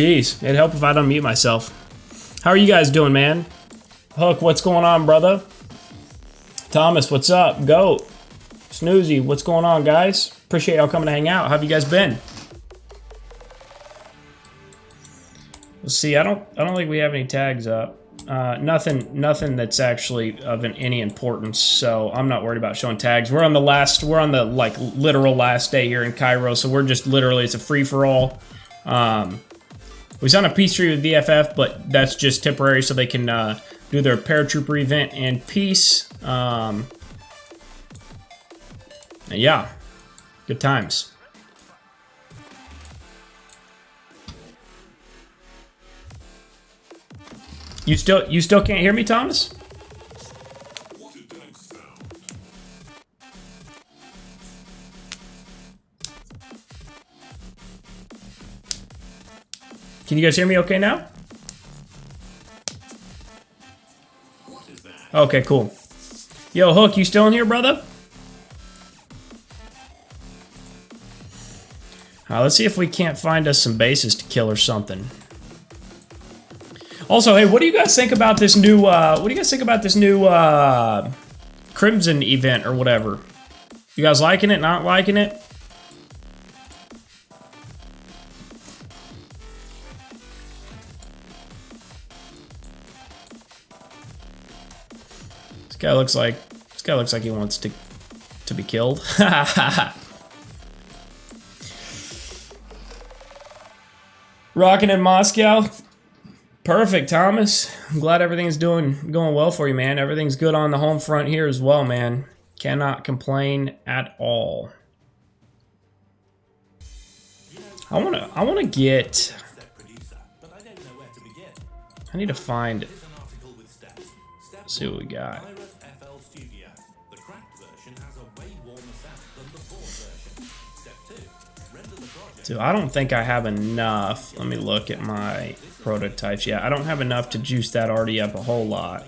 Jeez, it'd help if I'd unmute myself. How are you guys doing, man? Hook, what's going on, brother? Thomas, what's up? Goat. Snoozy, what's going on, guys? Appreciate y'all coming to hang out. How have you guys been? Let's see, I don't think we have any tags up. Nothing that's actually of any importance, so I'm not worried about showing tags. We're on the like literal last day here in Cairo, so we're just literally, it's a free-for-all. We signed a peace treaty with VFF, but that's just temporary so they can do their paratrooper event in peace. Yeah, good times. You still can't hear me, Thomas? Can you guys hear me okay now? Okay, cool. Yo, Hook, you still in here, brother? Let's see if we can't find us some bases to kill or something. Also, hey, what do you guys think about this new? Crimson event or whatever? You guys liking it? Not liking it? This guy looks like he wants to be killed. Rocking in Moscow. Perfect, Thomas. I'm glad everything's going well for you, man. Everything's good on the home front here as well, man. Cannot complain at all. I wanna get. I need to find. Let's see what we got. Dude, I don't think I have enough. Let me look at my prototypes. Yeah, I don't have enough to juice that already up a whole lot.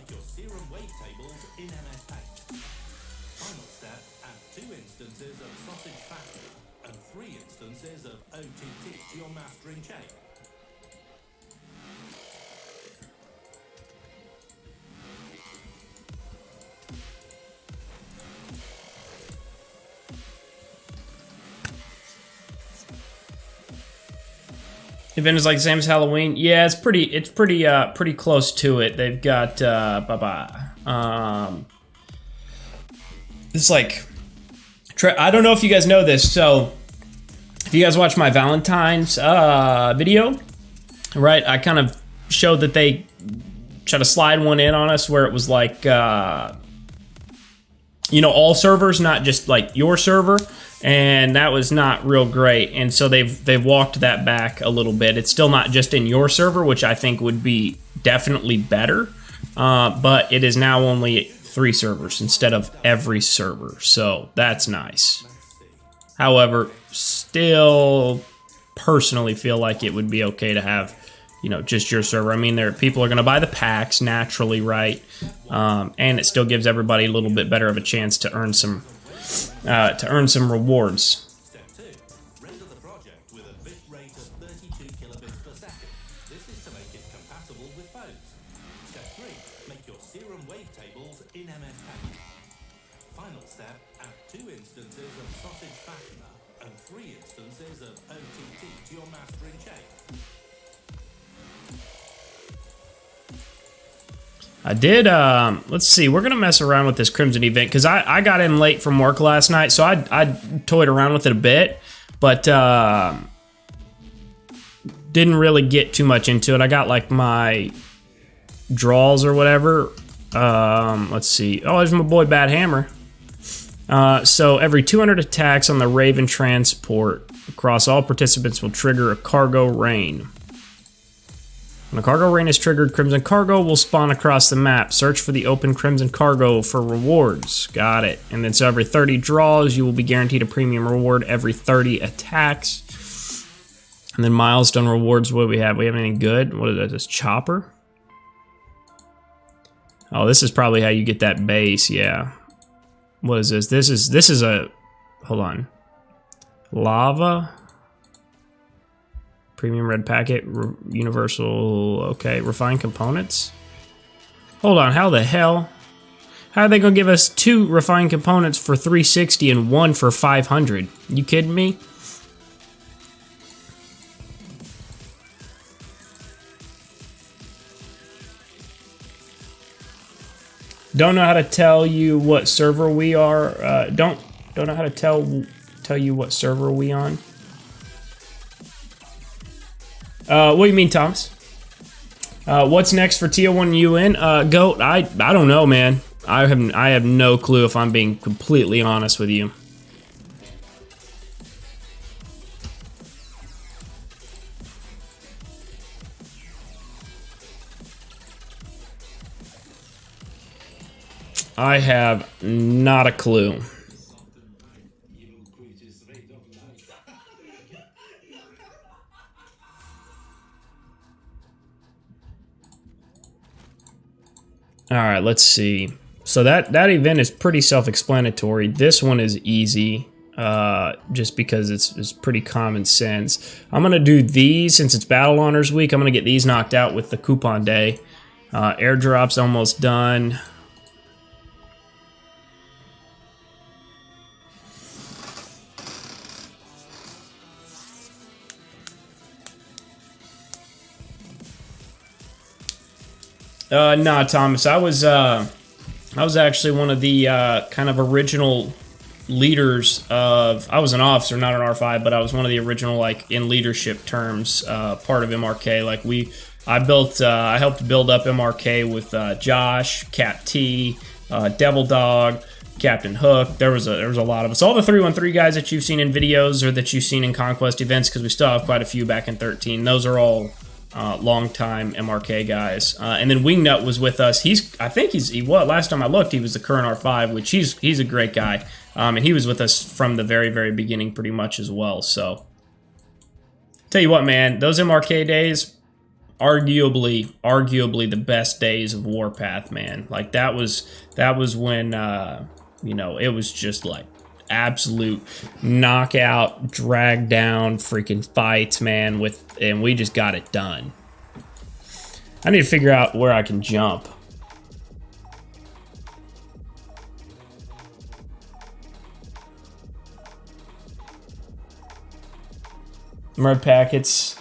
Event is like the same as Halloween. Yeah, it's pretty close to it. They've got it's like I don't know if you guys know this. So if you guys watch my Valentine's video, right? I kind of showed that they tried to slide one in on us where it was like you know, all servers, not just like your server. And that was not real great, and so they've walked that back a little bit. It's still not just in your server, which I think would be definitely better, but it is now only 3 servers instead of every server, so that's nice. However, still personally feel like it would be okay to have, you know, just your server. I mean, people are going to buy the packs naturally, right? And it still gives everybody a little bit better of a chance to earn some rewards. Step 2. Render the project with a bit rate of 32 kilobits per second. This is to make it compatible with phones. Step 3. Make your serum wavetables in MS Paint. Final step. Add 2 instances of sausage Fatima and 3 instances of OTT to your mastering chain. I did, let's see, we're going to mess around with this Crimson event, because I got in late from work last night, so I toyed around with it a bit, but didn't really get too much into it. I got, like, my draws or whatever. Let's see. Oh, there's my boy Bad Hammer. So every 200 attacks on the Raven transport across all participants will trigger a cargo rain. When a cargo rain is triggered, Crimson Cargo will spawn across the map. Search for the open Crimson Cargo for rewards. Got it. And then so every 30 draws, you will be guaranteed a premium reward every 30 attacks. And then milestone rewards, what do we have? We have anything good? What is that, this chopper? Oh, this is probably how you get that base, yeah. What is this? This is a, hold on. Lava. Premium red packet, universal, okay, refined components. Hold on, how the hell? How are they gonna give us 2 refined components for 360 and 1 for 500? You kidding me? Don't know how to tell you what server we are. Don't know how to tell you what server we on. What do you mean, Thomas? What's next for TO1 UN? Goat, I don't know, man. I have no clue, if I'm being completely honest with you. I have not a clue. All right, let's see. So that event is pretty self-explanatory. This one is easy, just because it's pretty common sense. I'm gonna do these since it's Battle Honors Week. I'm gonna get these knocked out with the coupon day. Airdrop's almost done. Nah, Thomas. I was actually one of the kind of original leaders of. I was an officer, not an R5, but I was one of the original, like, in leadership terms, part of MRK. Like I helped build up MRK with Josh, Cap T, Devil Dog, Captain Hook. There was a lot of us. All the 313 guys that you've seen in videos or that you've seen in Conquest events, because we still have quite a few back in 13. Those are all long-time MRK guys. And then Wingnut was with us. Last time I looked, he was the current R5, which he's a great guy. And he was with us from the very, very beginning pretty much as well. So, tell you what, man, those MRK days, arguably the best days of Warpath, man. Like, that was when, it was just like absolute knockout, drag down freaking fights, man, and we just got it done. I need to figure out where I can jump. Red packets,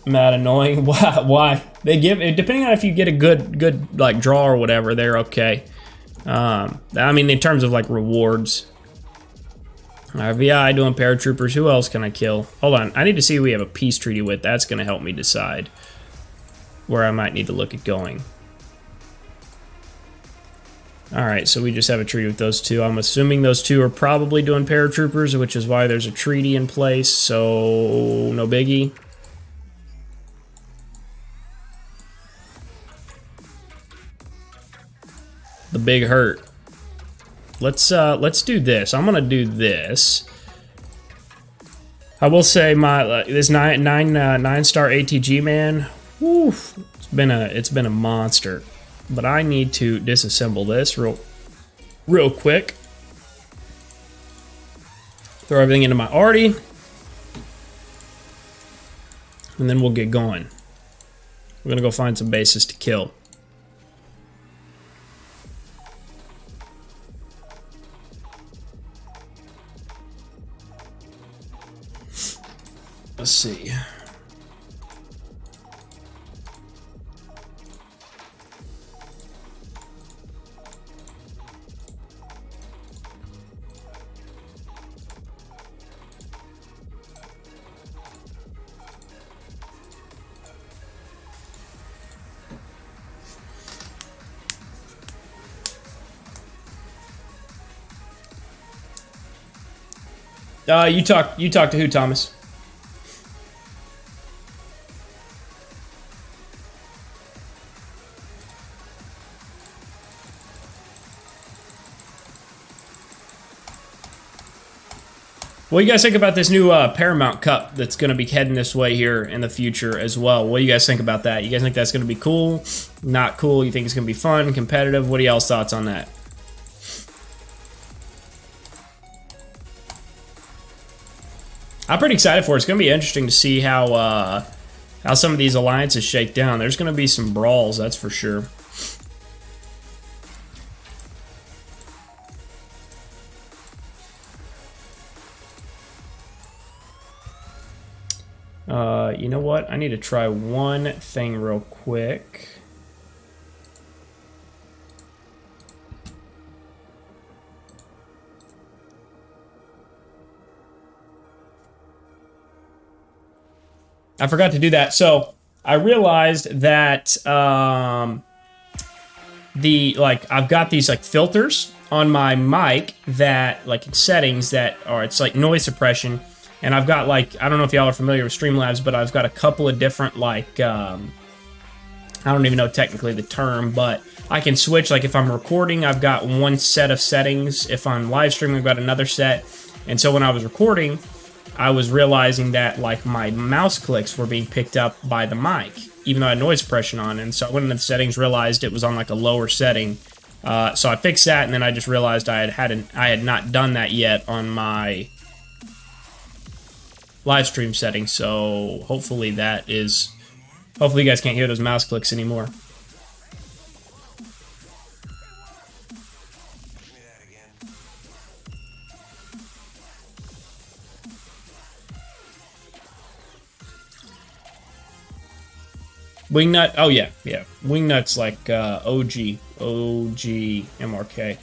mad annoying. Why? They give it, depending on if you get a good like draw or whatever, they're okay. I mean, in terms of like rewards. RVI doing paratroopers. Who else can I kill? Hold on. I need to see who we have a peace treaty with. That's going to help me decide where I might need to look at going. Alright, so we just have a treaty with those two. I'm assuming those two are probably doing paratroopers, which is why there's a treaty in place, so no biggie. The big hurt. Let's do this. I'm gonna do this. I will say this nine star ATG, man. Whew, it's been a monster. But I need to disassemble this real quick. Throw everything into my arty, and then we'll get going. We're gonna go find some bases to kill. Let's see. You talk to who, Thomas? What do you guys think about this new Paramount Cup that's going to be heading this way here in the future as well? What do you guys think about that? You guys think that's going to be cool? Not cool? You think it's going to be fun, competitive? What are y'all's thoughts on that? I'm pretty excited for it. It's going to be interesting to see how some of these alliances shake down. There's going to be some brawls, that's for sure. You know what? I need to try one thing real quick. I forgot to do that. So I realized that I've got these like filters on my mic that like settings that are, it's like noise suppression. And I've got like, I don't know if y'all are familiar with Streamlabs, but I've got a couple of different like, I don't even know technically the term, but I can switch. Like if I'm recording, I've got one set of settings. If I'm live streaming, I've got another set. And so when I was recording, I was realizing that like my mouse clicks were being picked up by the mic, even though I had noise suppression on. And so I went into the settings, realized it was on like a lower setting. So I fixed that, and then I just realized I had not done that yet on my live stream settings. So hopefully you guys can't hear those mouse clicks anymore. Wingnut, oh yeah. Wingnut's like OG MRK.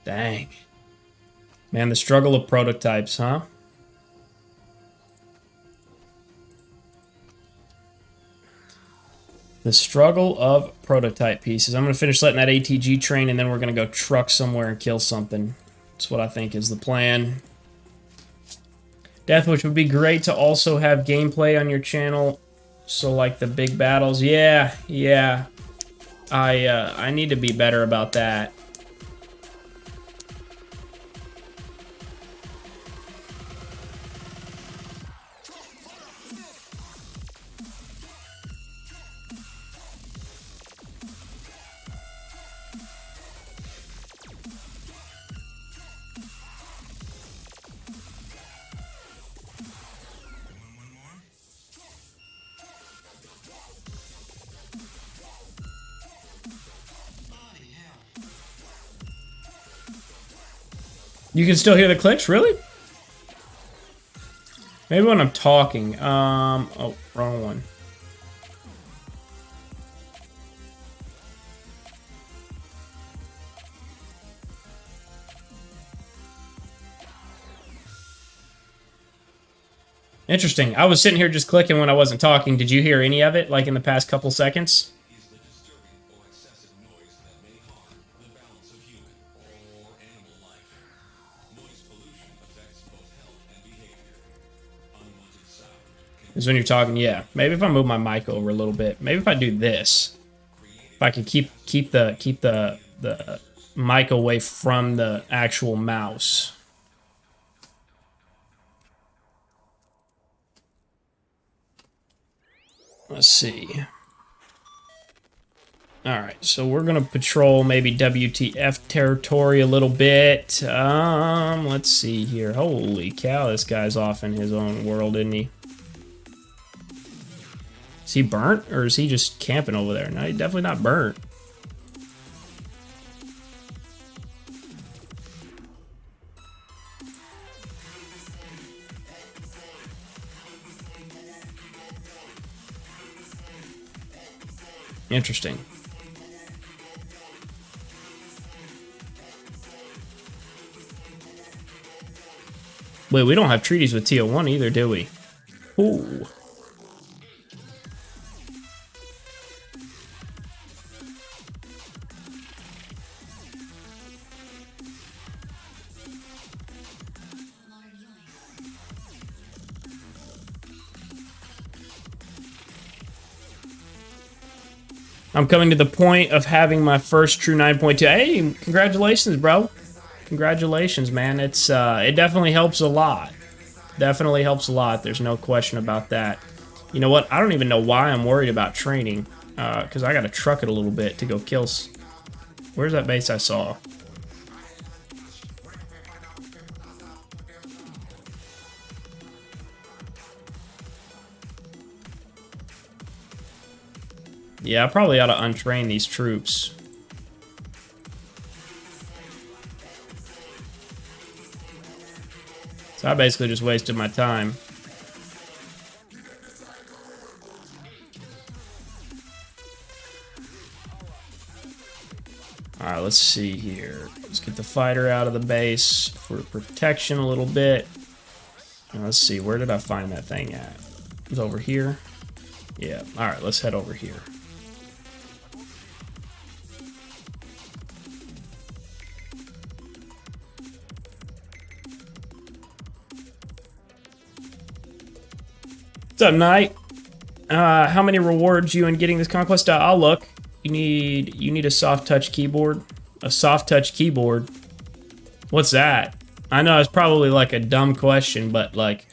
Dang. Man, the struggle of prototypes, huh? The struggle of prototype pieces. I'm going to finish letting that ATG train, and then we're going to go truck somewhere and kill something. That's what I think is the plan. Deathwish would be great to also have gameplay on your channel. So like the big battles. Yeah. I need to be better about that. You can still hear the clicks, really? Maybe when I'm talking. Oh, wrong one. Interesting. I was sitting here just clicking when I wasn't talking. Did you hear any of it, like in the past couple seconds? Is when you're talking, yeah. Maybe if I move my mic over a little bit. Maybe if I do this, if I can keep the mic away from the actual mouse. Let's see. All right, so we're gonna patrol maybe WTF territory a little bit. Let's see here. Holy cow, this guy's off in his own world, isn't he? Is he burnt, or is he just camping over there? No, he's definitely not burnt. Interesting. Wait, we don't have treaties with TO1 either, do we? Ooh. I'm coming to the point of having my first true 9.2. Hey, congratulations, bro. Congratulations, man. It's it definitely helps a lot. Definitely helps a lot. There's no question about that. You know what? I don't even know why I'm worried about training. because I got to truck it a little bit to go kill. Where's that base I saw? Yeah, I probably ought to untrain these troops. So I basically just wasted my time. Alright, let's see here. Let's get the fighter out of the base for protection a little bit. And let's see, where did I find that thing at? It was over here? Yeah, alright, let's head over here. What's up, Knight? How many rewards you in getting this conquest? I'll look. You need a soft touch keyboard. A soft touch keyboard. What's that? I know it's probably like a dumb question, but like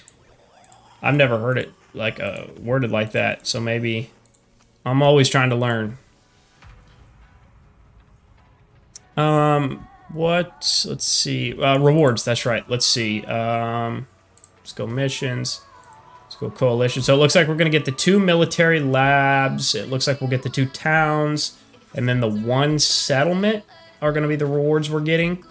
I've never heard it like worded like that. So maybe I'm always trying to learn. What? Let's see. Rewards. That's right. Let's see. Let's go missions. Let's go coalition. So it looks like we're going to get the 2 military labs. It looks like we'll get the 2 towns. And then the 1 settlement are going to be the rewards we're getting.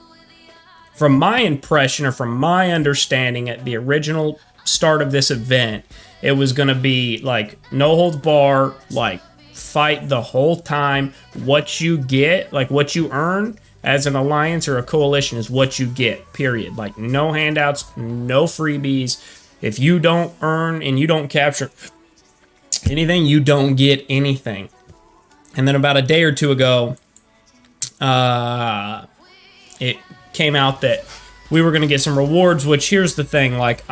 From my impression, or from my understanding at the original start of this event, it was going to be like no holds bar, like fight the whole time. What you get, like what you earn as an alliance or a coalition is what you get, period. Like no handouts, no freebies. If you don't earn and you don't capture anything, you don't get anything. And then about a day or two ago, it came out that we were going to get some rewards, which here's the thing, like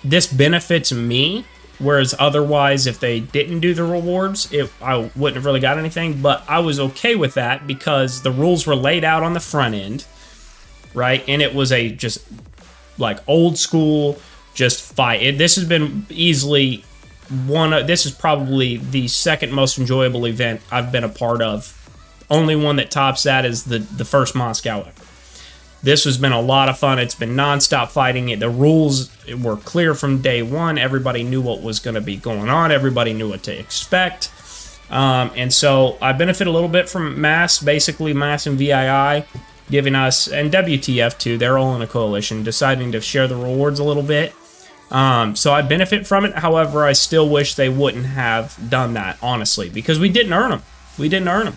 this benefits me, whereas otherwise if they didn't do the rewards, I wouldn't have really got anything, but I was okay with that because the rules were laid out on the front end, right? And it was just like old school, just fight. This has been easily this is probably the second most enjoyable event I've been a part of. Only one that tops that is the first Moscow ever. This has been a lot of fun. It's been non-stop fighting. The rules were clear from day one. Everybody knew what was going to be going on. Everybody knew what to expect. And so I benefit a little bit from MAS, basically MAS and VII, giving us, and WTF too, they're all in a coalition, deciding to share the rewards a little bit. So I benefit from it. However, I still wish they wouldn't have done that, honestly, because we didn't earn them. We didn't earn them.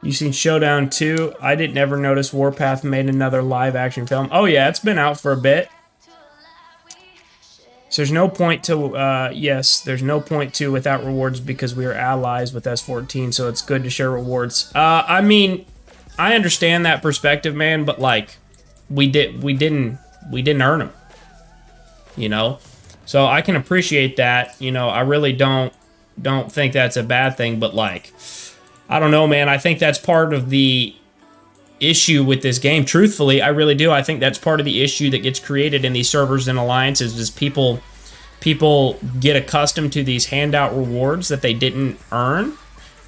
You seen Showdown 2? I didn't ever notice Warpath made another live action film. Oh yeah, it's been out for a bit. So there's no point to, yes, there's no point to without rewards because we are allies with S14, so it's good to share rewards. I mean, I understand that perspective, man, but like, we didn't earn them, you know? So I can appreciate that, you know, I really don't think that's a bad thing, but like, I don't know, man. I think that's part of the issue with this game. Truthfully, I really do. I think that's part of the issue that gets created in these servers and alliances is people get accustomed to these handout rewards that they didn't earn.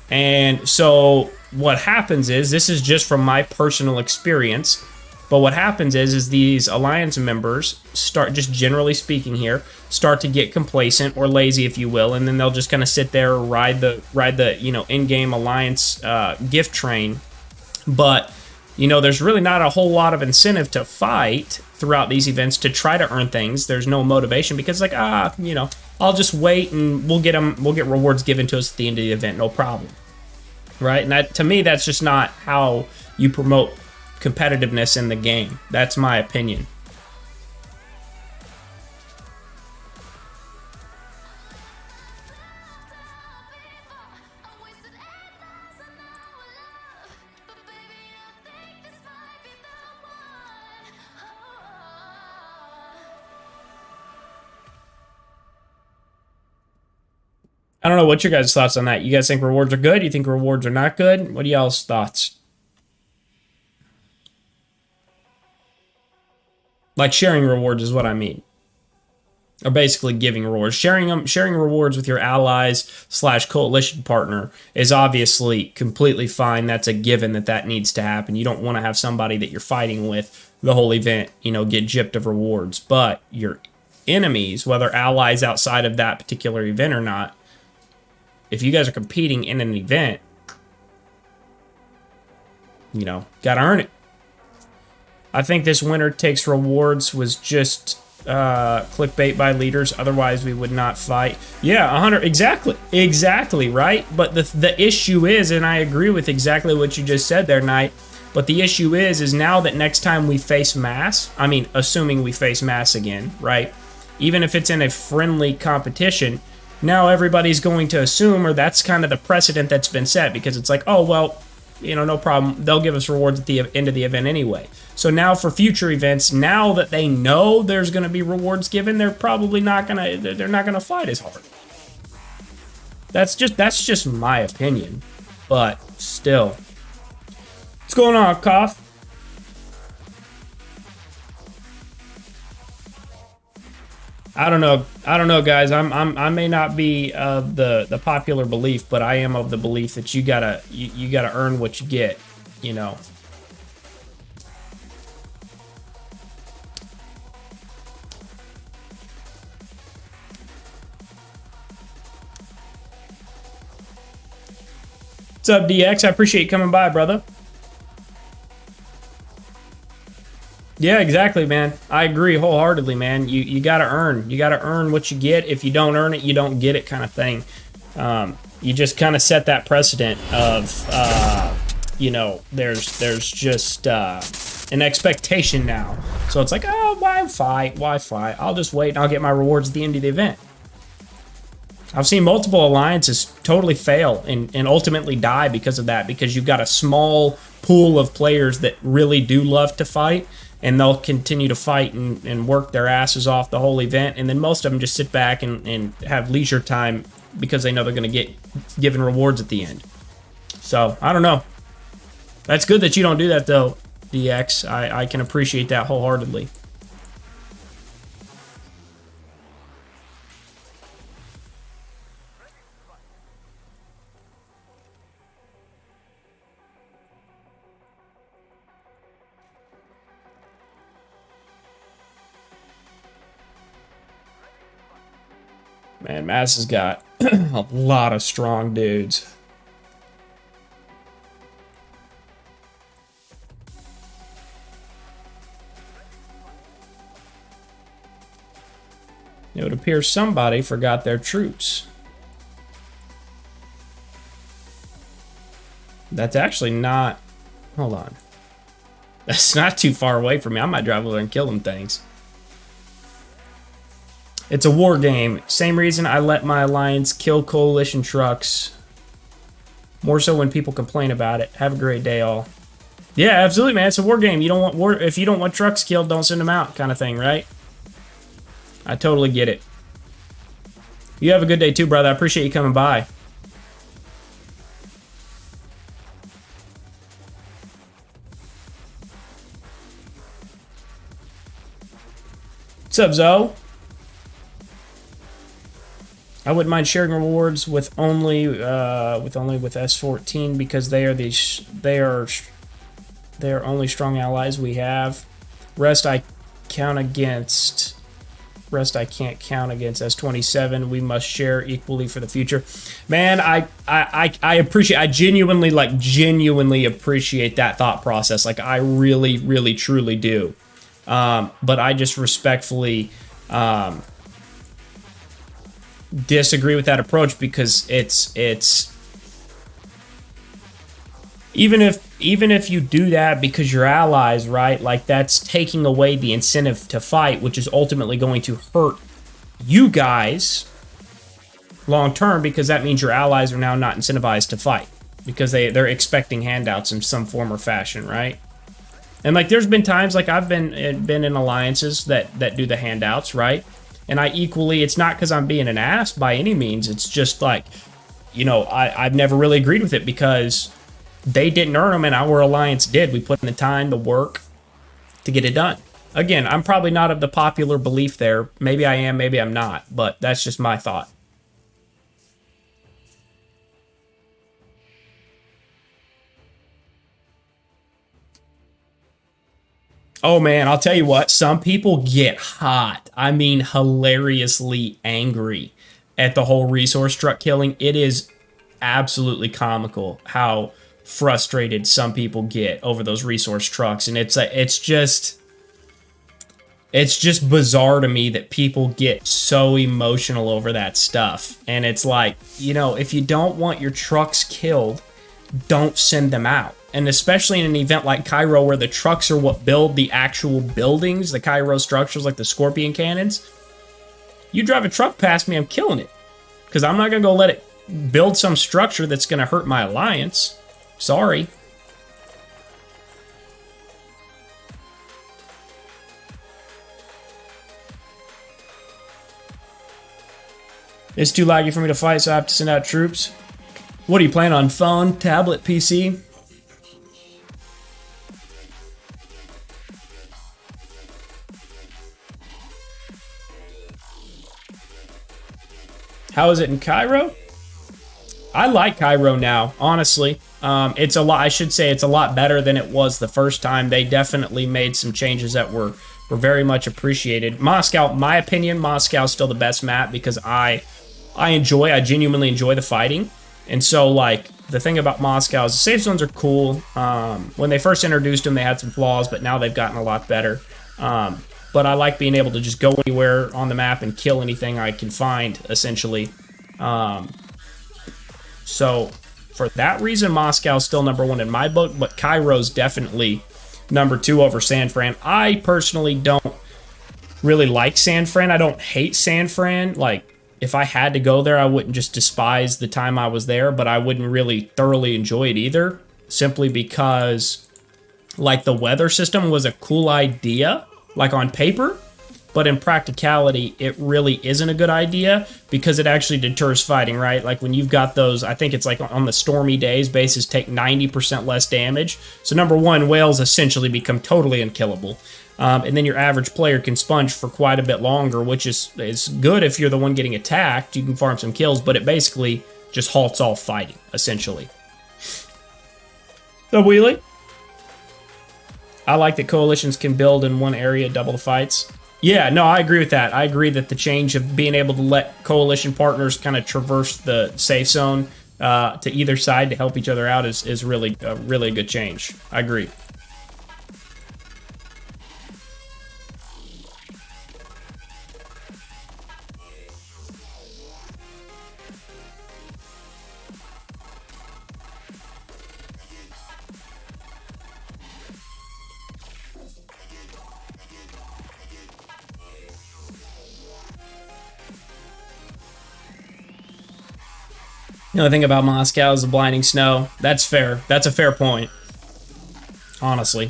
And so what happens is, this is just from my personal experience, but what happens is these alliance members start, just generally speaking here, start to get complacent or lazy, if you will, and then they'll just kind of sit there, ride the you know, in-game alliance gift train. But you know, there's really not a whole lot of incentive to fight throughout these events to try to earn things. There's no motivation because, like, you know, I'll just wait and we'll get rewards given to us at the end of the event, no problem, right? And that, to me, that's just not how you promote competitiveness in the game. That's my opinion. I don't know. What's your guys' thoughts on that? You guys think rewards are good? You think rewards are not good? What are y'all's thoughts? Like sharing rewards is what I mean. Or basically giving rewards. Sharing rewards with your allies / coalition partner is obviously completely fine. That's a given that needs to happen. You don't want to have somebody that you're fighting with the whole event, get gypped of rewards. But your enemies, whether allies outside of that particular event or not, if you guys are competing in an event, gotta earn it. I think this winner takes rewards was just clickbait by leaders. Otherwise, we would not fight. Yeah, 100. Exactly, right? But the issue is, and I agree with exactly what you just said there, Knight. But the issue is now that next time we face mass, I mean, assuming we face mass again, right? Even if it's in a friendly competition, now everybody's going to assume, or that's kind of the precedent that's been set, because it's like, oh, well, no problem. They'll give us rewards at the end of the event anyway. So now for future events, now that they know there's going to be rewards given, they're probably not going to, they're not going to fight as hard. That's just my opinion, but still. What's going on, Koff? I don't know, guys. I may not be of the popular belief, but I am of the belief that you gotta earn what you get. What's up, DX? I appreciate you coming by, brother. Yeah, exactly, man. I agree wholeheartedly, man. You gotta earn. You gotta earn what you get. If you don't earn it, you don't get it, kind of thing. You just kind of set that precedent of, there's just an expectation now. So it's like, oh, why fight? Why fight? I'll just wait and I'll get my rewards at the end of the event. I've seen multiple alliances totally fail and ultimately die because of that, because you've got a small pool of players that really do love to fight, and they'll continue to fight and work their asses off the whole event, and then most of them just sit back and have leisure time because they know they're going to get given rewards at the end. So, I don't know. That's good that you don't do that, though, DX. I can appreciate that wholeheartedly. Man, Mass has got a lot of strong dudes. It would appear somebody forgot their troops. That's actually not... Hold on. That's not too far away from me. I might drive over there and kill them things. It's a war game. Same reason I let my alliance kill coalition trucks. More so when people complain about it. Have a great day, all. Yeah, absolutely, man. It's a war game. You don't want war. If you don't want trucks killed, don't send them out, kind of thing, right? I totally get it. You have a good day too, brother. I appreciate you coming by. What's up, Zoe? I wouldn't mind sharing rewards with only with S14 because they are only strong allies we have. Rest I count against. Rest I can't count against. S27 we must share equally for the future. Man, I appreciate. I genuinely appreciate that thought process. Like I really truly do. But I just respectfully disagree with that approach because it's even if you do that because you're allies, right? Like that's taking away the incentive to fight, which is ultimately going to hurt you guys long term because that means your allies are now not incentivized to fight because they're expecting handouts in some form or fashion, right? And like there's been times like I've been in alliances that do the handouts, right? And I equally, it's not because I'm being an ass by any means. It's just like, you know, I've never really agreed with it because they didn't earn them and our alliance did. We put in the time, the work to get it done. Again, I'm probably not of the popular belief there. Maybe I am, maybe I'm not, but that's just my thought. Oh man, I'll tell you what, some people get hot. I mean, hilariously angry at the whole resource truck killing. It is absolutely comical how frustrated some people get over those resource trucks, and it's just bizarre to me that people get so emotional over that stuff. And it's like, you know, if you don't want your trucks killed, don't send them out. And especially in an event like Cairo where the trucks are what build the actual buildings, the Cairo structures like the Scorpion cannons. You drive a truck past me, I'm killing it. Because I'm not going to go let it build some structure that's going to hurt my alliance. Sorry. It's too laggy for me to fight, so I have to send out troops. What are you playing on? Phone, tablet, PC? How is it in Cairo? I like Cairo now, honestly. It's a lot. I should say it's a lot better than it was the first time. They definitely made some changes that were very much appreciated. Moscow, my opinion, Moscow's still the best map because I genuinely enjoy the fighting. And so, like, the thing about Moscow is the safe zones are cool. When they first introduced them, they had some flaws, but now they've gotten a lot better. But I like being able to just go anywhere on the map and kill anything I can find, essentially. So, for that reason, Moscow's still number one in my book, but Cairo's definitely number two over San Fran. I personally don't really like San Fran. I don't hate San Fran. Like, if I had to go there, I wouldn't just despise the time I was there, but I wouldn't really thoroughly enjoy it either, simply because, like, the weather system was a cool idea, like on paper, but in practicality, it really isn't a good idea because it actually deters fighting, right? Like when you've got those, I think it's like on the stormy days, bases take 90% less damage. So number one, whales essentially become totally unkillable. And then your average player can sponge for quite a bit longer, which is good if you're the one getting attacked. You can farm some kills, but it basically just halts all fighting, essentially. So, Wheelie, I like that coalitions can build in one area, double the fights. Yeah, no, I agree with that. I agree that the change of being able to let coalition partners kind of traverse the safe zone to either side to help each other out is really a good change. I agree. The only thing about Moscow is the blinding snow. That's fair. That's a fair point. Honestly.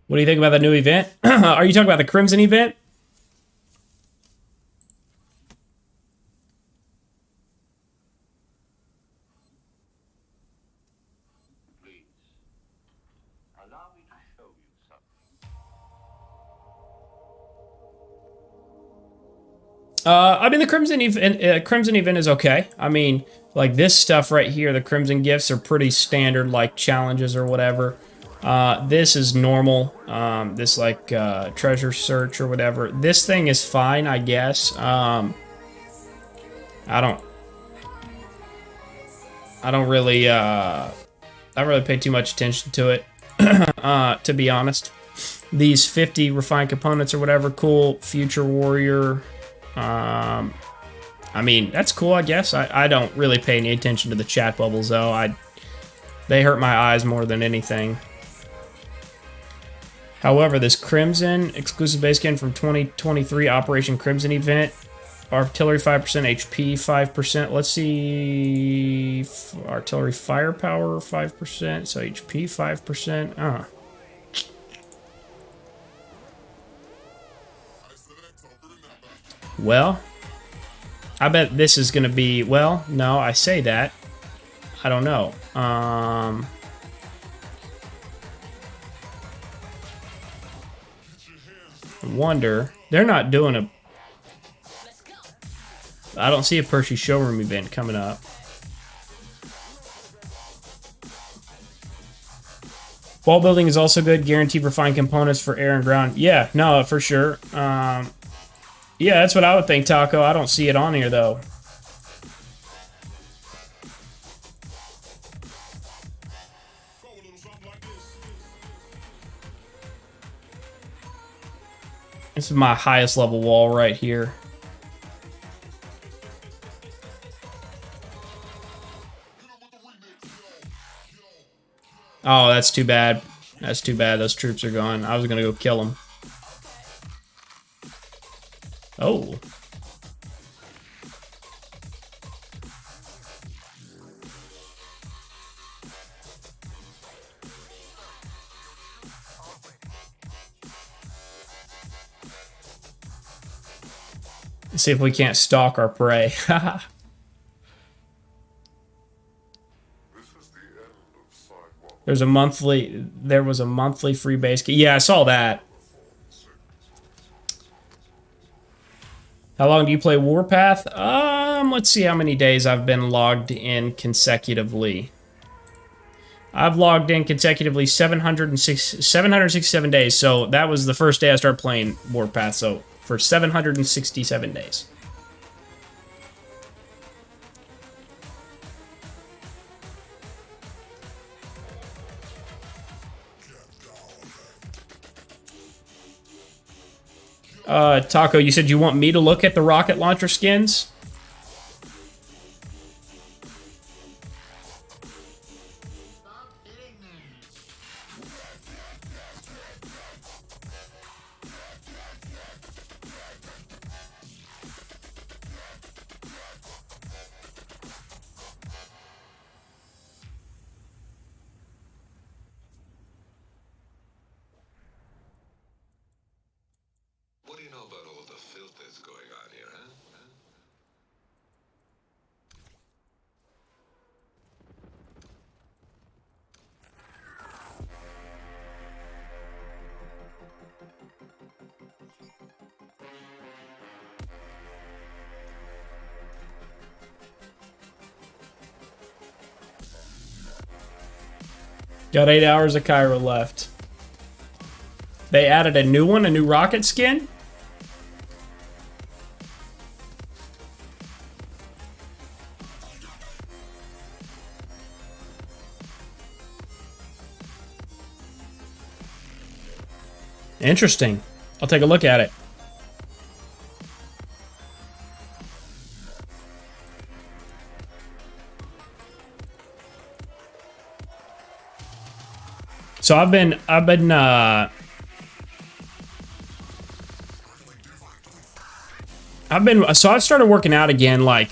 What do you think about the new event? Are you talking about the Crimson event? I mean, the Crimson event is okay. I mean, like this stuff right here, the Crimson gifts are pretty standard, like challenges or whatever. This is normal. This like treasure search or whatever. This thing is fine, I guess. I don't really pay too much attention to it, to be honest. These 50 refined components or whatever, cool. Future Warrior. I mean, that's cool, I guess. I don't really pay any attention to the chat bubbles, though. They hurt my eyes more than anything. However, this Crimson exclusive base skin from 2023 Operation Crimson event, artillery 5%, HP 5%. Let's see, artillery firepower 5%, so HP 5%. Well, I bet this is gonna be, well, no, I say that. I don't know. Wonder. They're not doing a... I don't see a Percy showroom event coming up. Wall building is also good. Guaranteed refined components for air and ground. Yeah, no, for sure. Yeah, that's what I would think, Taco. I don't see it on here, though. This is my highest level wall right here. Oh, that's too bad. That's too bad. Those troops are gone. I was going to go kill them. Oh. Let's see if we can't stalk our prey. There was a monthly free base game. Yeah, I saw that. How long do you play Warpath? Let's see how many days I've been logged in consecutively. I've logged in consecutively 767 days. So that was the first day I started playing Warpath. So for 767 days. Taco, you said you want me to look at the rocket launcher skins? What do you know about all the filth that's going on here, huh? Got 8 hours of Cairo left. They added a new one, a new rocket skin? Interesting. I'll take a look at it. So I've started working out again like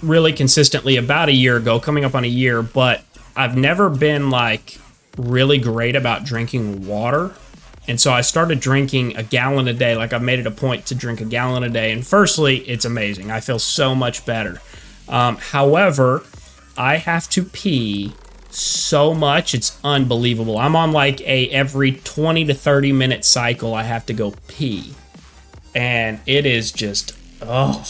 really consistently about a year ago, coming up on a year, but I've never been like really great about drinking water. And so I started drinking a gallon a day. Like I've made it a point to drink a gallon a day. And firstly, it's amazing. I feel so much better. However, I have to pee so much, it's unbelievable. I'm on like a every 20 to 30 minute cycle. I have to go pee. And it is just, oh.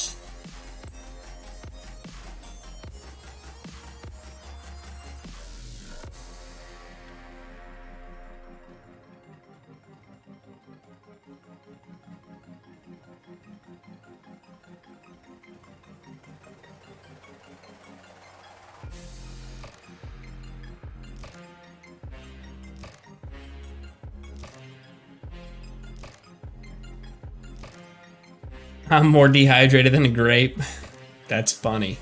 I'm more dehydrated than a grape. That's funny.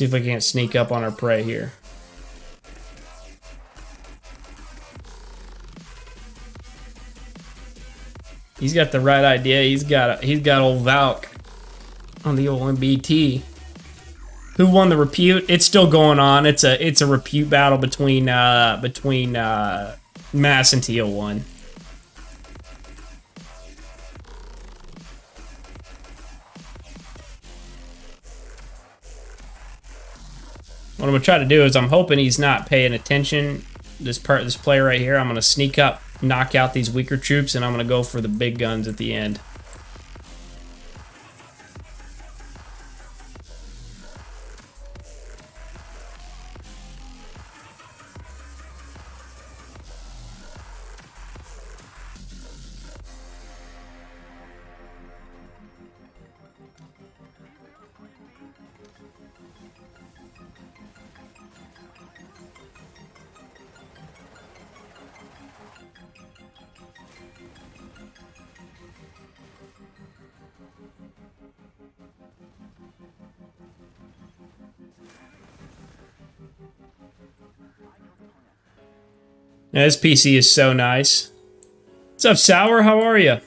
See if I can't sneak up on our prey here. He's got the right idea. He's got old Valk on the old MBT. Who won the repute? It's still going on. It's a repute battle between Mass and TL1. What I'm gonna try to do is I'm hoping he's not paying attention. This player right here. I'm gonna sneak up, knock out these weaker troops, and I'm gonna go for the big guns at the end. Now, this PC is so nice. What's up, Sour? How are you?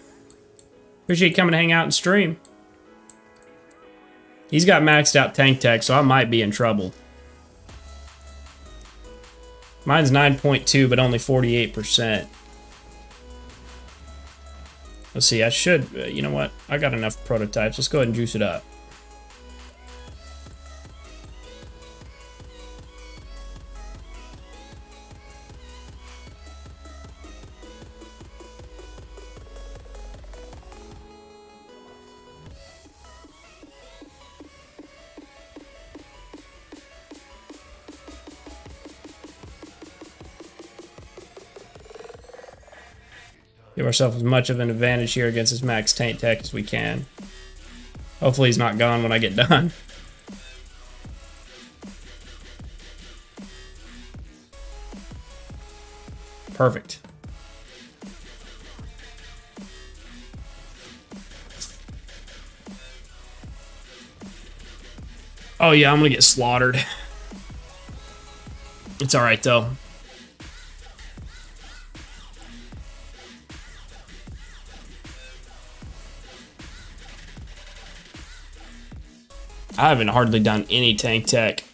Appreciate you coming to hang out and stream. He's got maxed out tank tech, so I might be in trouble. Mine's 9.2, but only 48%. Let's see, I should... you know what? I got enough prototypes. Let's go ahead and juice it up. Give ourselves as much of an advantage here against his max tank tech as we can. Hopefully he's not gone when I get done. Perfect. Oh yeah, I'm gonna get slaughtered. It's alright though. I haven't hardly done any tank tech.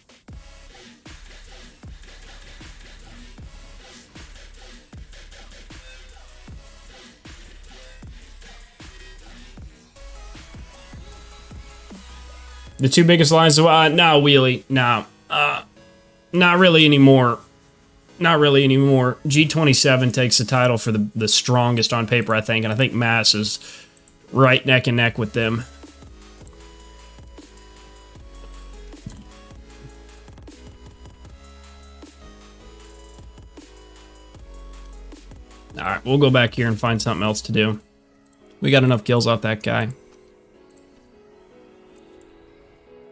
The two biggest lines, no, Wheelie, no. Not really anymore. Not really anymore. G27 takes the title for the strongest on paper, I think, and I think Mass is right neck and neck with them. Alright, we'll go back here and find something else to do. We got enough kills off that guy.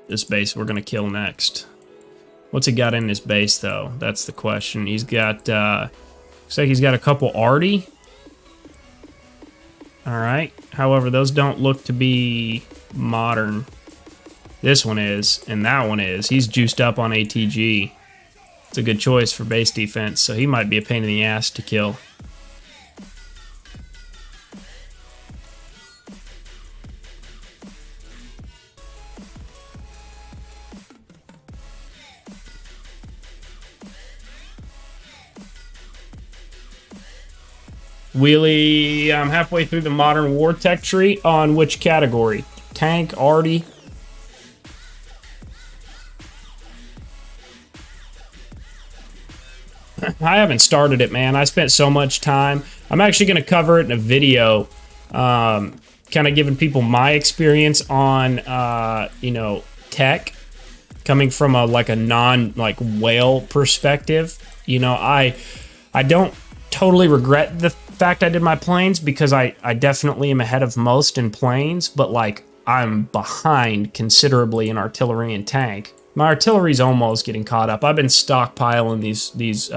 This base we're gonna kill next. What's he got in his base, though? That's the question. He's got, looks like he's got a couple arty. Alright. However, those don't look to be modern. This one is, and that one is. He's juiced up on ATG. It's a good choice for base defense, so he might be a pain in the ass to kill. Wheelie, I'm halfway through the modern war tech tree. On which category? Tank, arty? I haven't started it, man. I spent so much time. I'm actually going to cover it in a video, kind of giving people my experience on, you know, tech, coming from a non-whale perspective. You know, I don't totally regret the fact I did my planes, because I definitely am ahead of most in planes, but like I'm behind considerably in artillery and tank. My artillery's almost getting caught up. I've been stockpiling these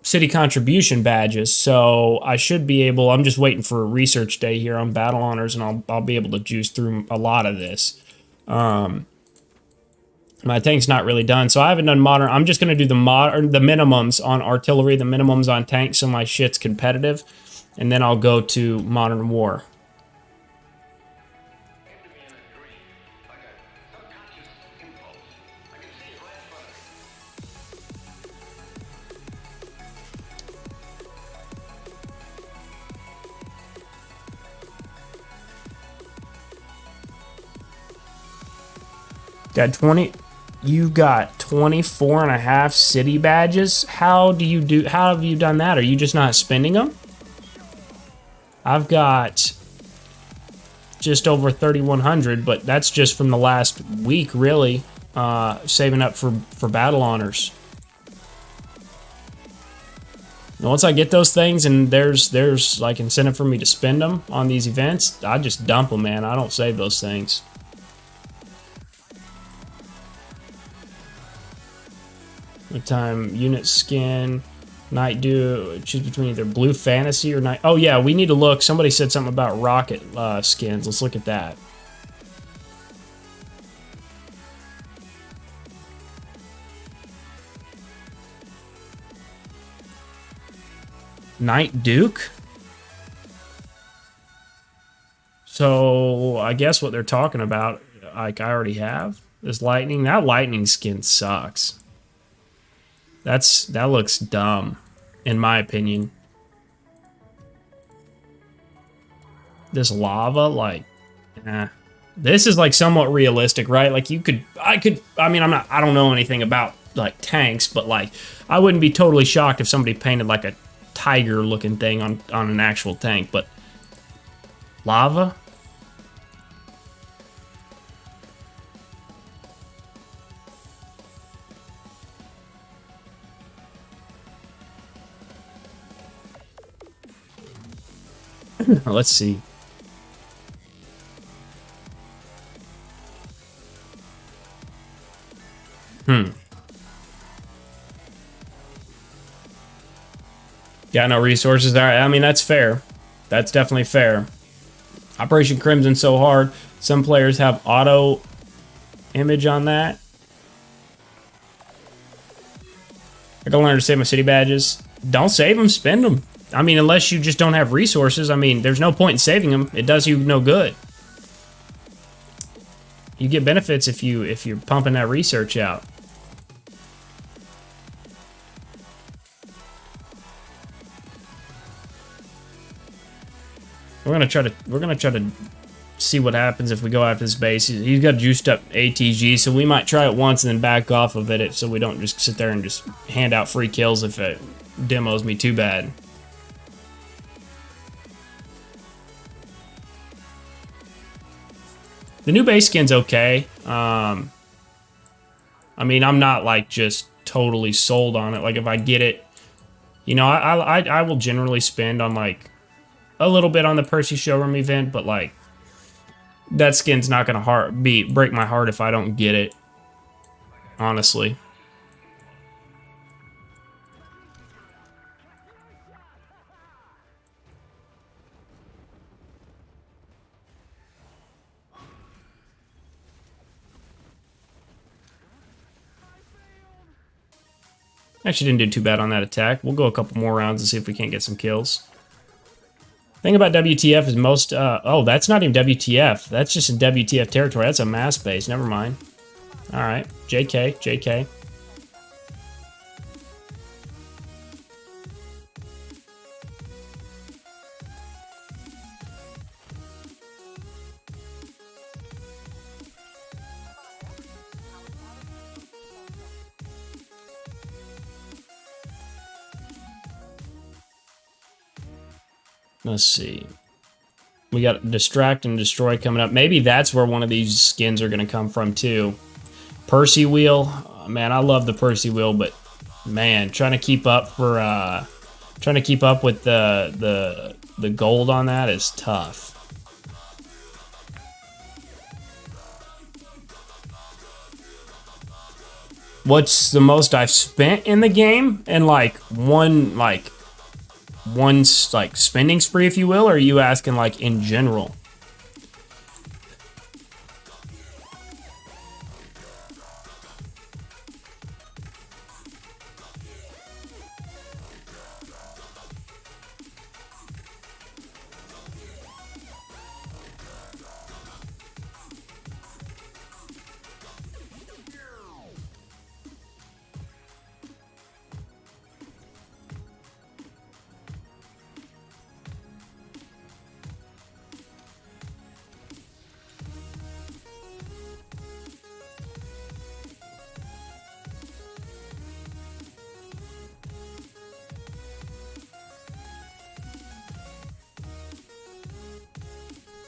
city contribution badges, so I should be able. I'm just waiting for a research day here on Battle Honors, and I'll be able to juice through a lot of this. My tank's not really done, so I haven't done modern. I'm just gonna do the minimums on artillery, the minimums on tanks, so my shit's competitive, and then I'll go to modern war. Got 20. You've got 24 and a half city badges. How have you done that? Are you just not spending them? I've got just over 3,100, but that's just from the last week, really, saving up for battle honors. And once I get those things and there's like incentive for me to spend them on these events, I just dump them, man. I don't save those things. Time unit skin, night dew, choose between either blue fantasy or night. Oh yeah, we need to look. Somebody said something about rocket skins. Let's look at that. Night Duke. So I guess what they're talking about, like I already have this lightning. That lightning skin sucks. That looks dumb, in my opinion. This lava, like, this is like somewhat realistic, right? Like I mean, I don't know anything about like tanks, but like, I wouldn't be totally shocked if somebody painted like a tiger-looking thing on an actual tank, but lava. Let's see. Got no resources. All right, I mean, that's fair. That's definitely fair. Operation Crimson so hard. Some players have auto image on that. I gotta learn to save my city badges. Don't save them, spend them. I mean, unless you just don't have resources, I mean, there's no point in saving them. It does you no good. You get benefits if you're pumping that research out. We're gonna try to see what happens if we go after this base. He's got juiced up ATG, so we might try it once and then back off of it, so we don't just sit there and just hand out free kills if it demos me too bad. The new base skin's okay. I mean, I'm not like just totally sold on it. Like if I get it, you know, I will generally spend on like a little bit on the Percy Showroom event, but like that skin's not gonna break my heart if I don't get it. Honestly. Actually didn't do too bad on that attack. We'll go a couple more rounds and see if we can't get some kills. Thing about WTF is most... oh, that's not even WTF. That's just in WTF territory. That's a mass base. Never mind. Alright. JK. JK. Let's see. We got Distract and Destroy coming up. Maybe that's where one of these skins are going to come from, too. Percy Wheel. Man, I love the Percy Wheel, but, man, trying to keep up with the gold on that is tough. What's the most I've spent in the game? And like one spending spree, if you will, or are you asking like in general?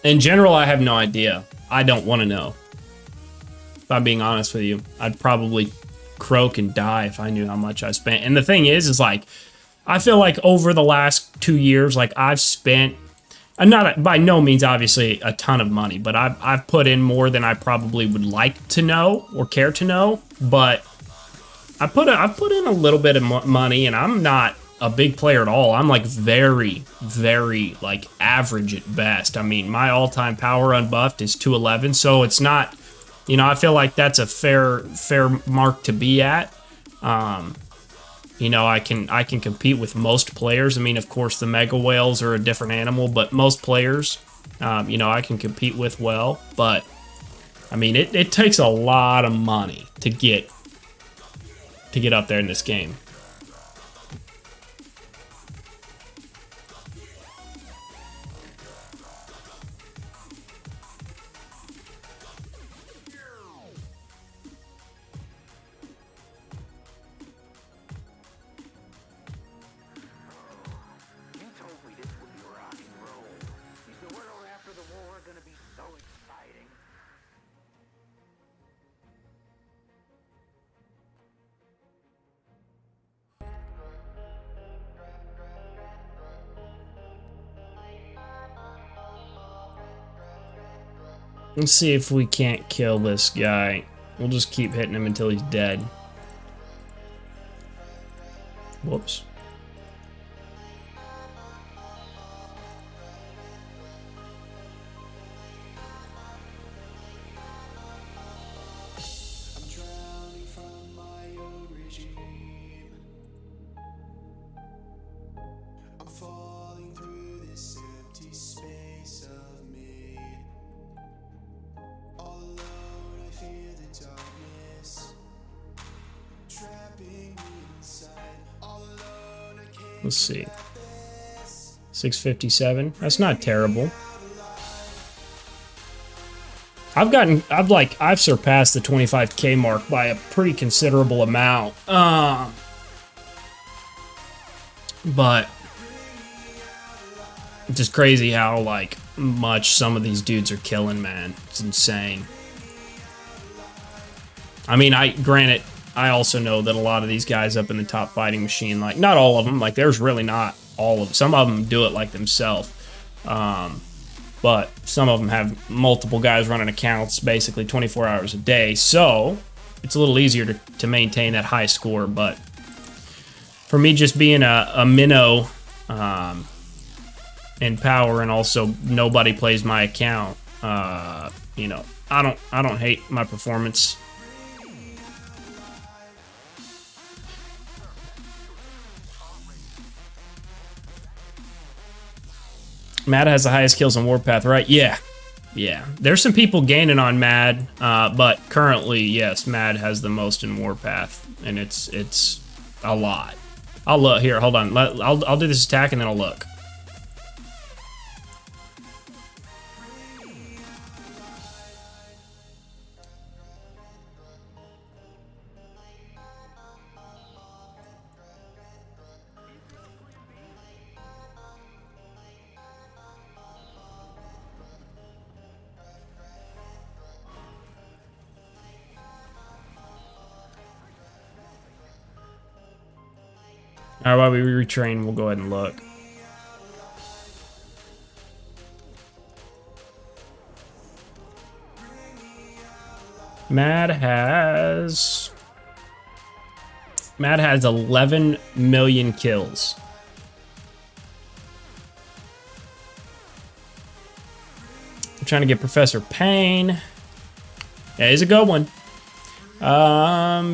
In general, I have no idea. I don't want to know. If I'm being honest with you, I'd probably croak and die if I knew how much I spent. And the thing is like, I feel like over the last 2 years, like I've spent, not by no means obviously a ton of money, but I've put in more than I probably would like to know or care to know. But I put in a little bit of money, and I'm not a big player at all. I'm like very, very like average at best. I mean, my all-time power unbuffed is 211, so it's not, you know, I feel like that's a fair mark to be at. You know, I can compete with most players. I mean, of course, the mega whales are a different animal, but most players, you know, I can compete with well. But I mean, it takes a lot of money to get up there in this game. Let's see if we can't kill this guy. We'll just keep hitting him until he's dead. Whoops. Let's see. 657. That's not terrible. I've surpassed the 25K mark by a pretty considerable amount. But it's just crazy how like much some of these dudes are killing, man. It's insane. I mean, granted, I also know that a lot of these guys up in the top fighting machine, like, not all of them, like, there's really not all of them. Some of them do it, like, themselves. But some of them have multiple guys running accounts basically 24 hours a day. So it's a little easier to maintain that high score. But for me, just being a minnow in power, and also nobody plays my account, you know, I don't hate my performance. Mad has the highest kills on Warpath, right? Yeah. There's some people gaining on Mad, but currently, yes, Mad has the most in Warpath, and it's a lot. I'll look here. Hold on. I'll do this attack and then I'll look. Alright, while we retrain, we'll go ahead and look. Mad has Matt has 11 million kills. I'm trying to get Professor Payne. Yeah, he's a good one.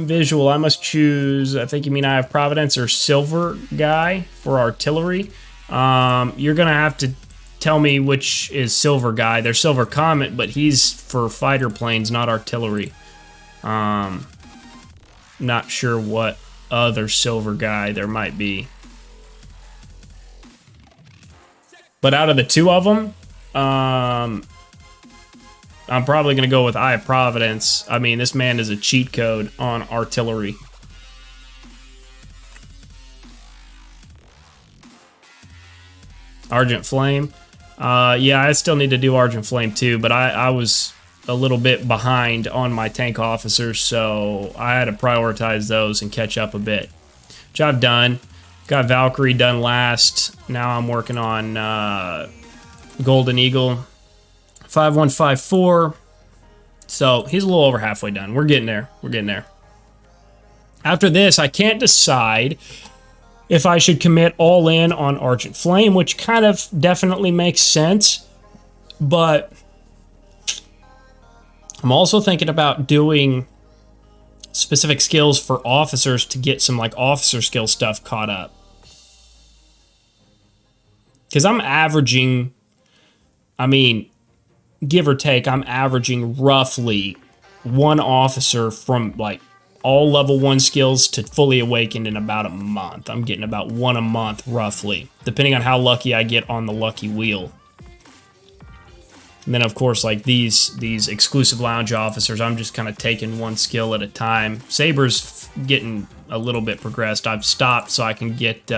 Visual, I must choose, I think you mean I have Providence or Silver Guy for artillery. You're gonna have to tell me which is Silver Guy. There's Silver Comet, but he's for fighter planes, not artillery. Not sure what other Silver Guy there might be. But out of the two of them, I'm probably going to go with Eye of Providence. I mean, this man is a cheat code on artillery. Argent Flame. Yeah, I still need to do Argent Flame too, but I was a little bit behind on my tank officers, so I had to prioritize those and catch up a bit. Job done. Got Valkyrie done last. Now I'm working on Golden Eagle. 5154. So he's a little over halfway done. We're getting there. We're getting there. After this, I can't decide if I should commit all in on Argent Flame, which kind of definitely makes sense. But I'm also thinking about doing specific skills for officers to get some like officer skill stuff caught up. Because I'm averaging, I mean, give or take, I'm averaging roughly one officer from like all level 1 skills to fully awakened in about a month. I'm getting about one a month roughly, depending on how lucky I get on the lucky wheel. And then of course, like these exclusive lounge officers, I'm just kind of taking one skill at a time. Saber's getting a little bit progressed. I've stopped so I can get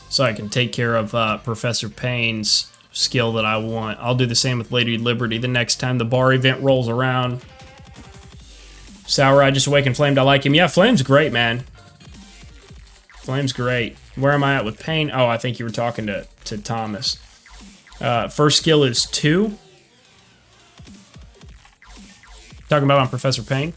so I can take care of Professor Payne's skill that I want. I'll do the same with Lady Liberty the next time the bar event rolls around. Sour, I just awakened Flamed. I like him. Yeah, Flame's great, man. Flame's great. Where am I at with Payne? Oh, I think you were talking to Thomas. First skill is 2. Talking about on Professor Payne.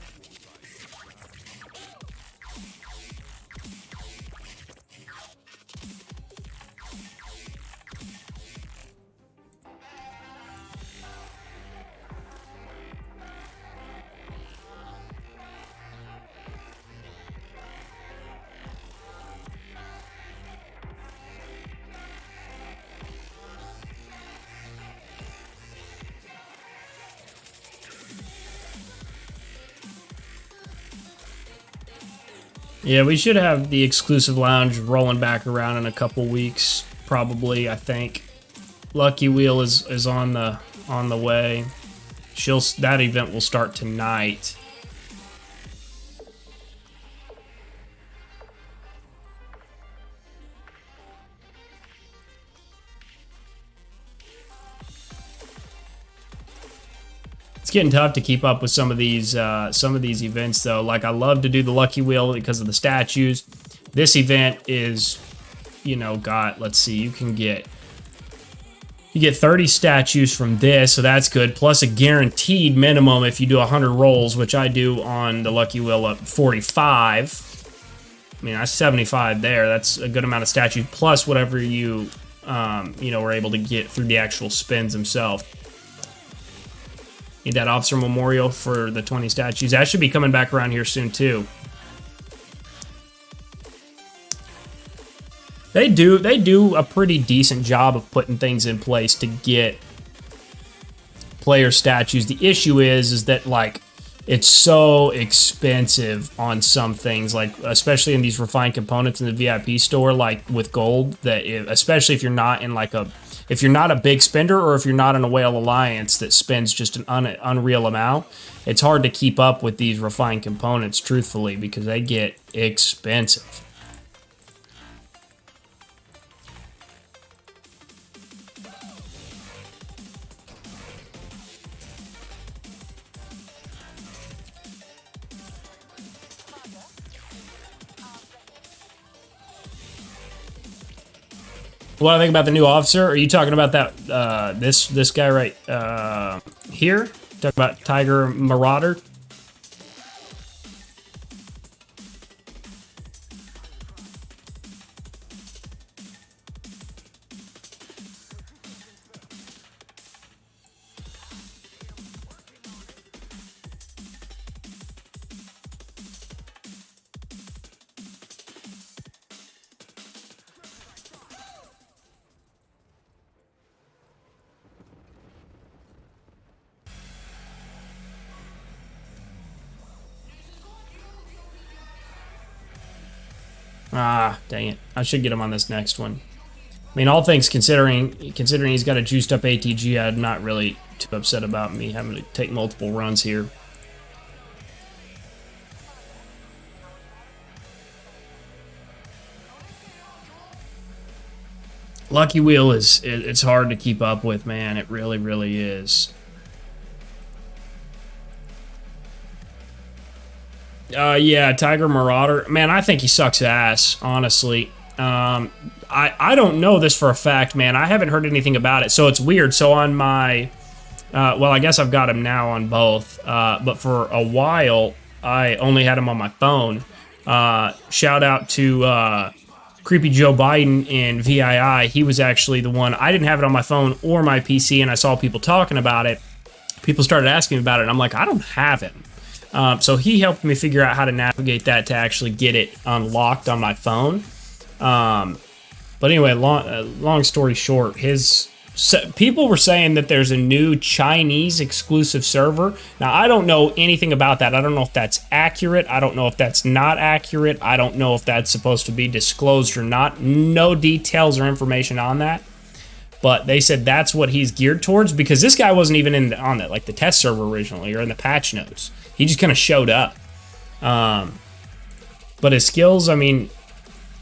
Yeah, we should have the exclusive lounge rolling back around in a couple weeks, probably, I think. Lucky Wheel is on the way. That event will start tonight. It's getting tough to keep up with some of these events though. Like I love to do the Lucky Wheel because of the statues. This event is, you know, let's see, you get 30 statues from this, so that's good. Plus a guaranteed minimum if you do 100 rolls, which I do on the Lucky Wheel at 45. I mean, that's 75 there. That's a good amount of statues plus whatever you were able to get through the actual spins themselves. Need that officer memorial for the 20 statues. That should be coming back around here soon too. They do a pretty decent job of putting things in place to get player statues. The issue is that like it's so expensive on some things, like especially in these refined components in the VIP store, like with gold. That especially if you're not in like if you're not a big spender or if you're not in a Whale Alliance that spends just an unreal amount, it's hard to keep up with these refined components, truthfully, because they get expensive. What do I think about the new officer? Are you talking about that this guy right here? Talking about Tiger Marauder? Ah, dang it. I should get him on this next one. I mean, all things considering he's got a juiced up ATG, I'm not really too upset about me having to take multiple runs here. Lucky Wheel it's hard to keep up with, man. It really, really is. Yeah, Tiger Marauder. Man, I think he sucks ass, honestly. I don't know this for a fact, man. I haven't heard anything about it, so it's weird. So on my... well, I guess I've got him now on both. But for a while, I only had him on my phone. Shout out to Creepy Joe Biden in VII. He was actually the one. I didn't have it on my phone or my PC, and I saw people talking about it. People started asking me about it, and I'm like, I don't have him. So he helped me figure out how to navigate that to actually get it unlocked on my phone. But anyway, long story short, people were saying that there's a new Chinese exclusive server. Now, I don't know anything about that. I don't know if that's accurate. I don't know if that's not accurate. I don't know if that's supposed to be disclosed or not. No details or information on that. But they said that's what he's geared towards, because this guy wasn't even on the test server originally or in the patch notes. He just kind of showed up. But his skills, I mean,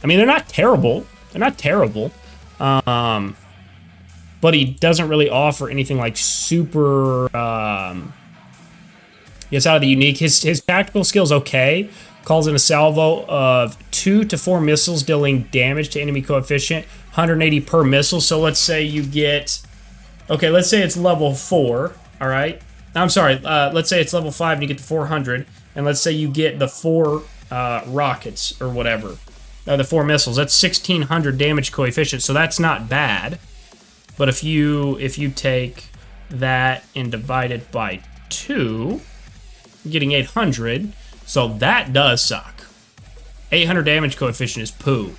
they're not terrible. They're not terrible. But he doesn't really offer anything like super. Gets out of the unique. His tactical skills okay. Calls in a salvo of 2 to 4 missiles, dealing damage to enemy coefficient, 180 per missile. So let's say you get. Okay, let's say it's level 4. All right. I'm sorry. Let's say it's level 5 and you get to 400, and let's say you get the 4 rockets or whatever, the 4 missiles. That's 1600 damage coefficient. So that's not bad. But if you take that and divide it by 2, you're getting 800. So that does suck. 800 damage coefficient is poo.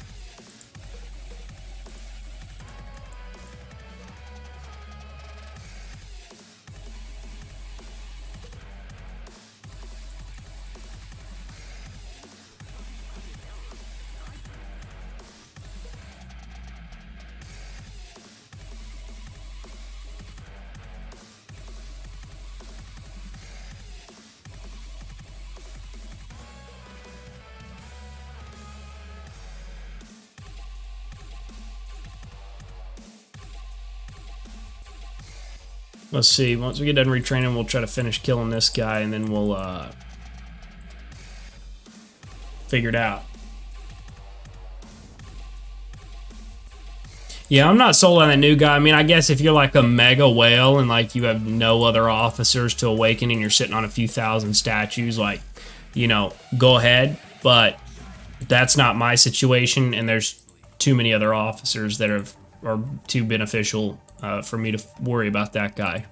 Let's see. Once we get done retraining, we'll try to finish killing this guy, and then we'll figure it out. Yeah, I'm not sold on that new guy. I mean, I guess if you're like a mega whale and like you have no other officers to awaken and you're sitting on a few thousand statues, like, you know, go ahead. But that's not my situation, and there's too many other officers that are too beneficial for me to worry about that guy.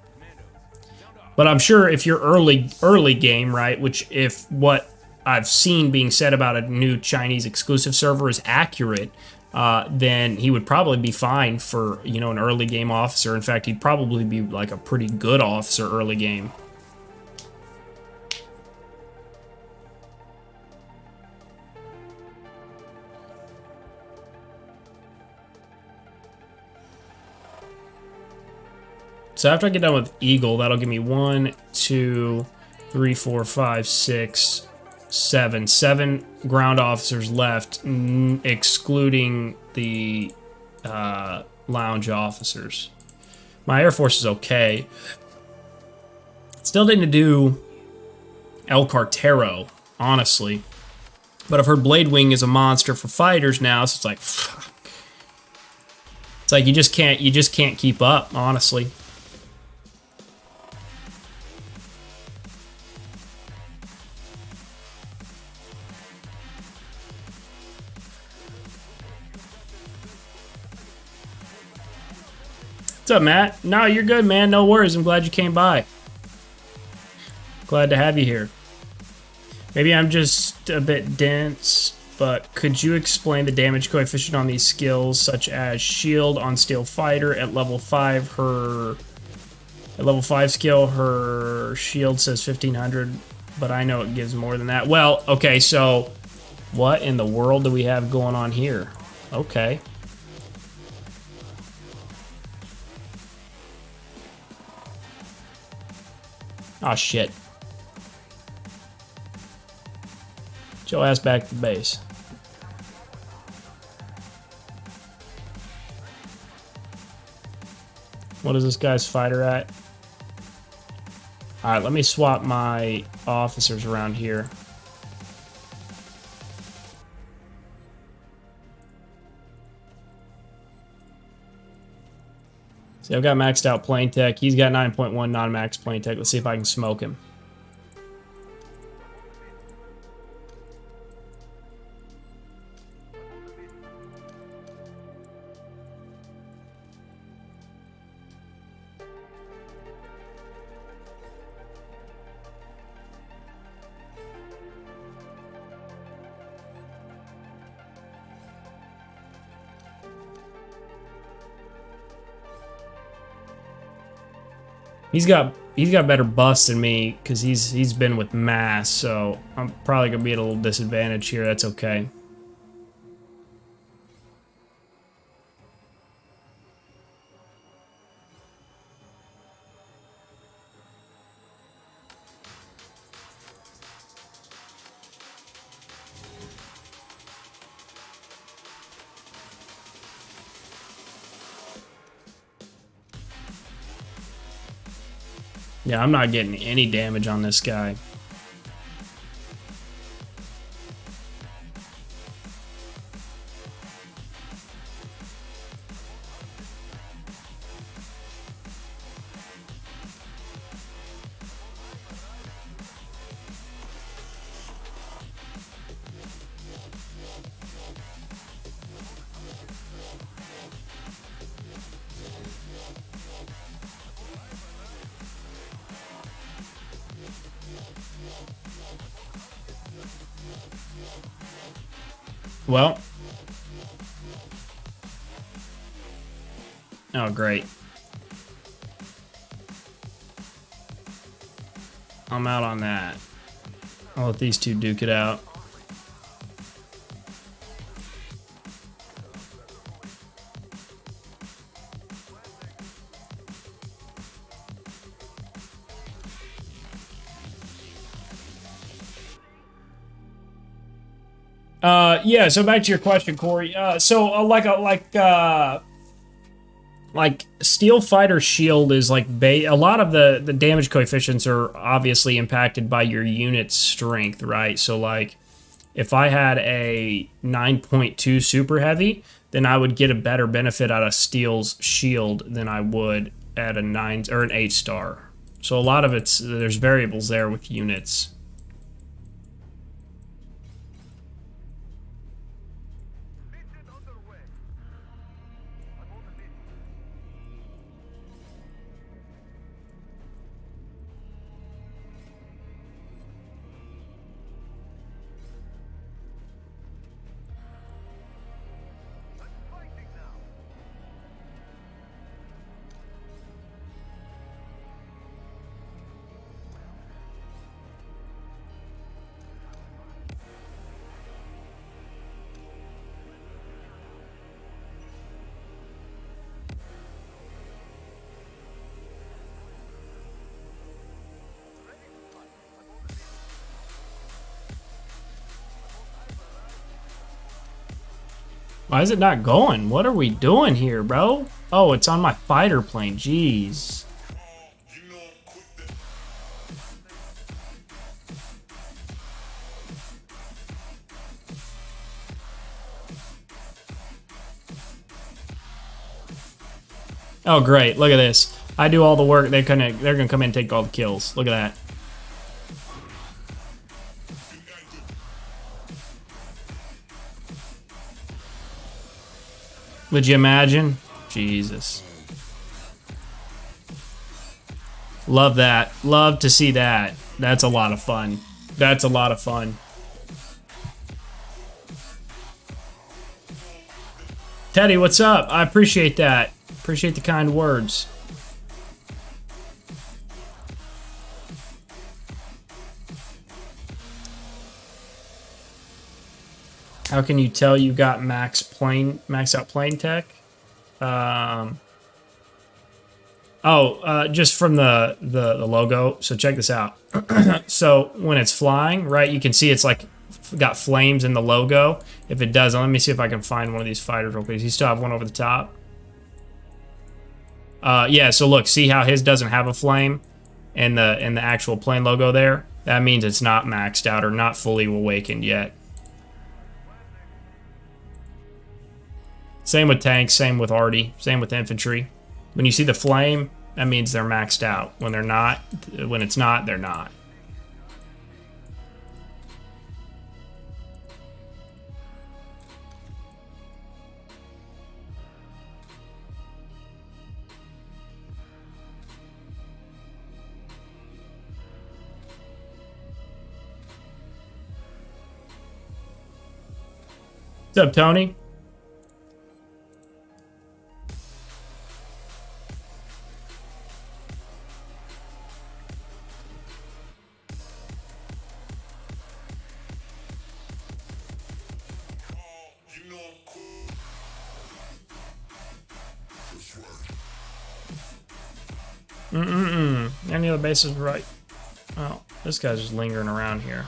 But I'm sure if you're early game, right, which if what I've seen being said about a new Chinese exclusive server is accurate, then he would probably be fine for, you know, an early game officer. In fact, he'd probably be like a pretty good officer early game. So after I get done with Eagle, that'll give me 1, 2, 3, 4, 5, 6, 7. 7 ground officers left, excluding the lounge officers. My Air Force is okay. Still didn't do El Cartero, honestly. But I've heard Blade Wing is a monster for fighters now, so it's like, fuck. It's like you just can't keep up, honestly. What's up, Matt? No, you're good, man. No worries. I'm glad you came by. Glad to have you here. Maybe I'm just a bit dense, but could you explain the damage coefficient on these skills, such as shield on Steel Fighter at level 5? At level 5 skill, her shield says 1500, but I know it gives more than that. Well, okay, so What in the world do we have going on here? Okay. Oh shit. Get your ass back to the base. What is this guy's fighter at? Alright, let me swap my officers around here. See, I've got maxed out plane tech. He's got 9.1 non-max plane tech. Let's see if I can smoke him. He's got better buffs than me because he's been with mass, so I'm probably gonna be at a little disadvantage here. That's okay. Yeah, I'm not getting any damage on this guy. Well. Oh, great. I'm out on that. I'll let these two duke it out. Yeah, so back to your question, Corey. Like Steel Fighter Shield is like a lot of the damage coefficients are obviously impacted by your unit's strength, right? So like if I had a 9.2 super heavy, then I would get a better benefit out of Steel's Shield than I would at a 9 or an 8 star. So a lot of there's variables there with units. Why is it not going? What are we doing here, bro? Oh, it's on my fighter plane. Jeez. Oh, great. Look at this. I do all the work. They're gonna come in and take all the kills. Look at that. Would you imagine? Jesus. Love that. Love to see that. That's a lot of fun. That's a lot of fun. Teddy, what's up? I appreciate that. Appreciate the kind words. How can you tell you got max out plane tech? Just from the logo. So check this out. So when it's flying, right, you can see it's like got flames in the logo. If it doesn't, let me see if I can find one of these fighters real quick. Does he still have one over the top? Yeah, so look, see how his doesn't have a flame in the actual plane logo there? That means it's not maxed out or not fully awakened yet. Same with tanks, same with arty, same with infantry. When you see the flame, that means they're maxed out. When they're not, when it's not, they're not. What's up, Tony? Any other bases right? Oh, this guy's just lingering around here.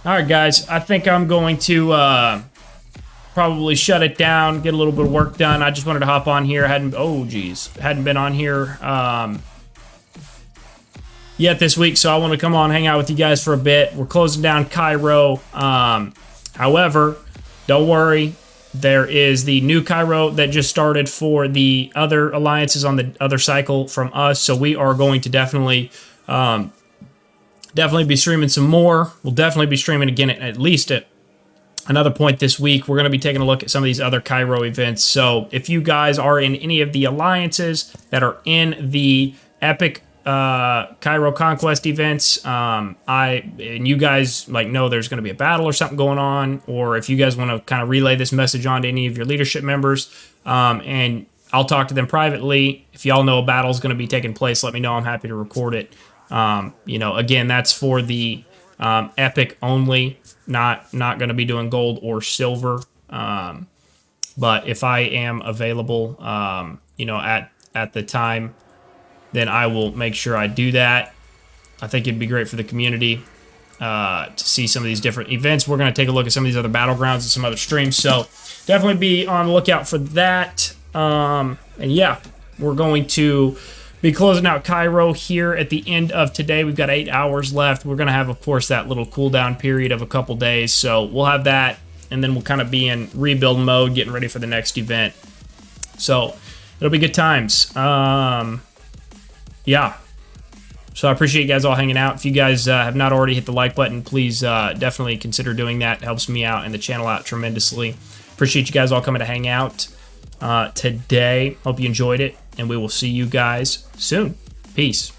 All right, guys. I think I'm going to probably shut it down, get a little bit of work done. I just wanted to hop on here. Hadn't been on here yet this week, so I want to come on, hang out with you guys for a bit. We're closing down Cairo. However, don't worry. There is the new Cairo that just started for the other alliances on the other cycle from us, so we are going to definitely be streaming some more. We'll definitely be streaming again at least at another point this week. We're going to be taking a look at some of these other Cairo events. So if you guys are in any of the alliances that are in the epic Cairo conquest events, and you guys like know there's going to be a battle or something going on, or if you guys want to kind of relay this message on to any of your leadership members, and I'll talk to them privately. If y'all know a battle is going to be taking place, let me know. I'm happy to record it. Again, that's for the epic only, not going to be doing gold or silver. But if I am available, at the time, then I will make sure I do that. I think it'd be great for the community to see some of these different events. We're going to take a look at some of these other battlegrounds and some other streams. So definitely be on the lookout for that. And yeah, we're going to be closing out Cairo here at the end of today. We've got 8 hours left. We're going to have, of course, that little cooldown period of a couple days. So we'll have that, and then we'll kind of be in rebuild mode, getting ready for the next event. So it'll be good times. Yeah. So I appreciate you guys all hanging out. If you guys have not already hit the like button, please definitely consider doing that. It helps me out and the channel out tremendously. Appreciate you guys all coming to hang out today. Hope you enjoyed it, and we will see you guys soon. Peace.